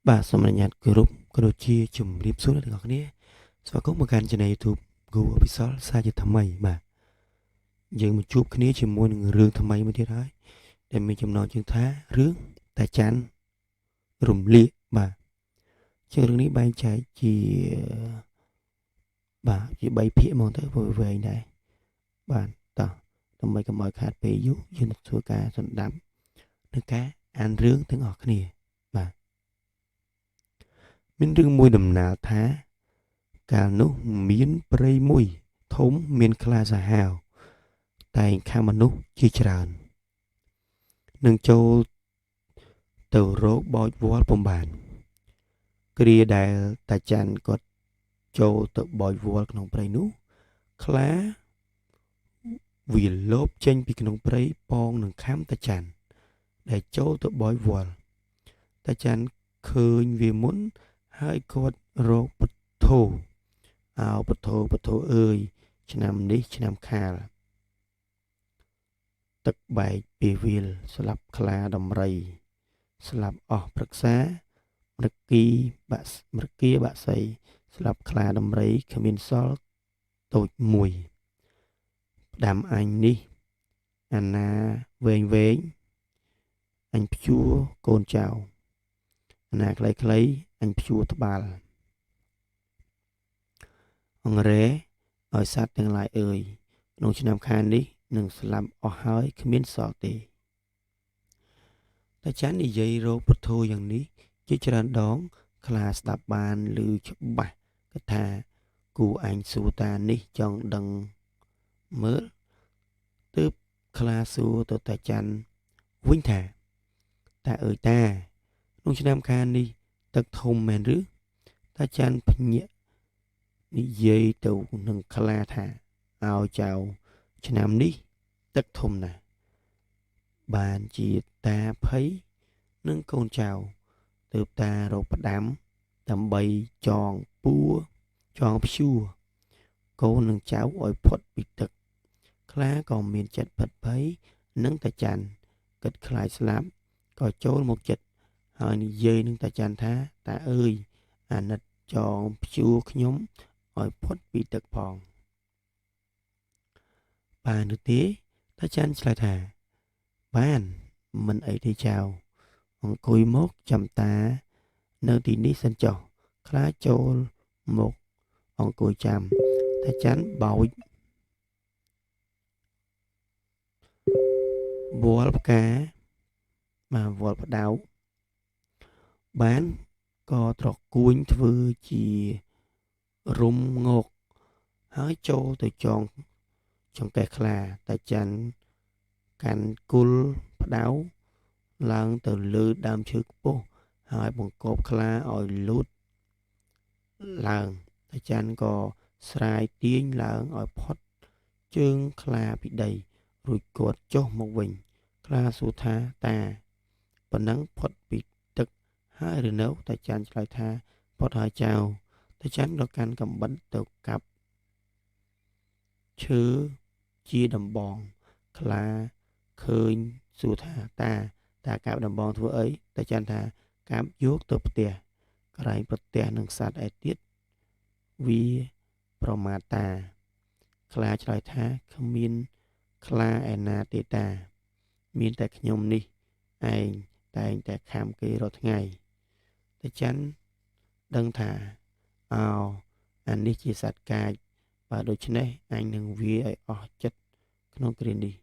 បាទសូមអនុញ្ញាតគោរពក៏ដូចជាជំរាបសួរដល់អ្នកគ្នាស្វាគមន៍មកកាន់ Channel YouTube Go Official សាជាថ្មីបាទយើងមកជួបគ្នាជាមួយនឹងរឿងថ្មីមួយទៀតហើយដែលមានចំណងជើងថារឿងតាច័ន្ទរំលាកបាទជារឿងនេះបែងចែកជា3ភាគហ្មងទៅវែងដែរបាទតោះដើម្បីកុំឲ្យខាតពេលយូរយើងនឹងធ្វើការសន្តាប់នឹងការអានរឿងទាំងអស់គ្នាបាទមានរឿងមួយដំណាលថាកាលនោះមានព្រៃមួយធំមានខ្លាសាហាវតែងខាំមនុស្សជាច្រើននឹងចូលទៅរកបោចវល់ពំបានគ្រាដែលតាច័ន្ទគាត់ចូលទៅបោចវល់ក្នុងព្រៃនោះខ្លាវាលបចេញពីក្នុងព្រៃប៉ងនឹងខាំតាច័ន្ទដែលចូលទៅបោចវល់តាច័ន្ទឃើញវាមុនហើយគាត់រកពធអោពធអើយឆ្នាំនេះឆ្នាំខាលទឹកបែកពីវាលស្លាប់ខ្លាដំរីស្លាប់អស់ព្រឹក្សាមរគីបាក់សីស្លាប់ខ្លាដំរីគ្មានសល់តូចមួយផ្ដាំអញនេះអាណាវែងអញព្យួរកូនចៅអាណាខ្លីអញព្យួរត្បាល់អង្រែឲ្យសត្វទាំងឡាយអើយក្នុងឆ្នាំខាលនេះនឹងស្លាប់អស់ហើយគ្មានសល់ទេតាច័ន្ទនិយាយរកពធយ៉ាងនេះជាច្រើនដងខ្លាស្ដាប់បានឮច្បាស់គាត់ថាគូអញសួរតានេះចង់ដឹងមើលទើបខ្លាសួរទៅតាច័ន្ទវិញថាតាអើយតាក្នុងឆ្នាំខាលនេះទឹកធំមែនឬតាច័ន្ទភ្ញាក់និយាយទៅនឹងខ្លាថាឲ្យចៅឆ្នាំនេះទឹកធំណាស់បានជាតាភ័យនឹងកូនចៅទើបតារកផ្ដាំដើម្បីចងព្យួរកូននឹងចៅឲ្យផុតពីទឹកខ្លាក៏មានចិត្តពិតភ័យនឹងតាច័ន្ទគិតខ្លាចស្លាប់ក៏ចូលមកចិត្តហើយនិយាយនឹងតាច័ន្ទថាតាអើយអាណិតចងព្យួរខ្ញុំឲ្យផុតពីទឹកផងបានឬទេតាច័ន្ទឆ្លើយថាបានមិនអីទេចៅអង្គុយមកចាំតានៅទីនេះសិនចុះខ្លាចូលមកអង្គុយចាំតាច័ន្ទបោចវល់ផ្កាវល់ផ្ដៅបានក៏ត្រកួញធ្វើជារុំងកហើយចូលទៅចង្កេះខ្លាតាច័ន្ទកាន់គល់ផ្ដៅឡើងទៅលើដើមឈើខ្ពស់ហើយបង្កប់ខ្លាឲ្យលូតឡើងតាច័ន្ទក៏ស្រាយទាញឡើងឲ្យផុតជើងខ្លាពីដីរួចគាត់ចុះមកវិញខ្លាសួរថាតាប៉ុណ្ណឹងផុតពីទឹកហើយឬនៅតាច័ន្ទឆ្លើយថាផុតហើយចៅតាច័ន្ទក៏កាន់កាំបិតទៅកាប់ឈើជាដំបងខ្លាឃើញសួរថាតាកាប់ដំបងធ្វើអីតាច័ន្ទថាកាប់យកទៅផ្ទះក្រែងប្រទះនឹងសត្វឯទៀតវាប្រមាថតាខ្លាឆ្លើយថាគ្មានខ្លាឯណាទេតាមានតែខ្ញុំនេះឯងតែងតែខាំគេរាល់ថ្ងៃតាច័ន្ទដឹងថាអានេះជាសត្វកាចបើដូច្នេះអញនឹងវាយឲ្យអស់ចិត្តក្នុងគ្រានេះ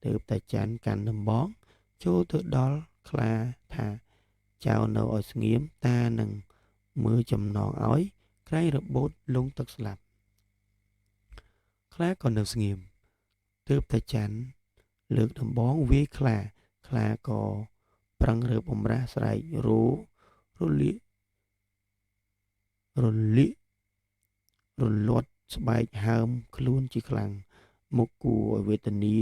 ទើបតាច័ន្ទកាន់ដំបងចូលទៅដល់ខ្លាថាចៅនៅឲ្យស្ងៀមតានឹងមើលចំណងឲ្យក្រែងរបូតលងទឹកស្លាប់ខ្លាក៏នៅស្ងៀមទើបតាច័ន្ទលើកដំបងវាយខ្លាក៏ប្រឹងរើបំរាស់ស្រែករលាត់ស្បែកហើមខ្លួនជាខ្លាំងមុខគួរឲ្យវេទនា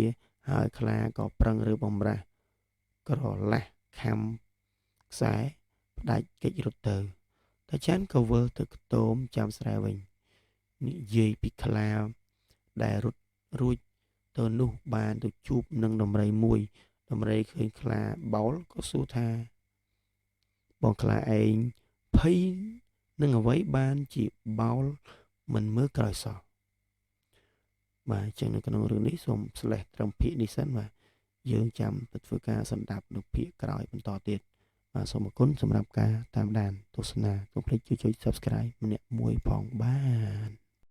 ហើយខ្លាក៏ប្រឹងរើបំរាស់ក្រឡាស់ខំខ្សែផ្ដាច់កិច្ចរត់ទៅតាច័ន្ទក៏វិលទៅខ្ទមចាំស្រែវិញនិយាយពីខ្លាដែលរត់រួចទៅនោះបានទៅជួបនឹងដំរីមួយដំរីឃើញខ្លាបោលក៏សួរថា បងខ្លាឯងភ័យនឹងអ្វីបានជាបោលមិនមើលក្រោយសោះបាទអញ្ចឹងនៅក្នុងរឿងនេះសូមស្លេះត្រឹមភាគនេះសិនបាទយើងចាំទៅធ្វើការសម្ដាប់នៅភាគក្រោយបន្តទៀតបាទសូមអរគុណសម្រាប់ការតាមដានទស្សនាកុំភ្លេចជួយ Subscribe ម្នាក់មួយផងបាទ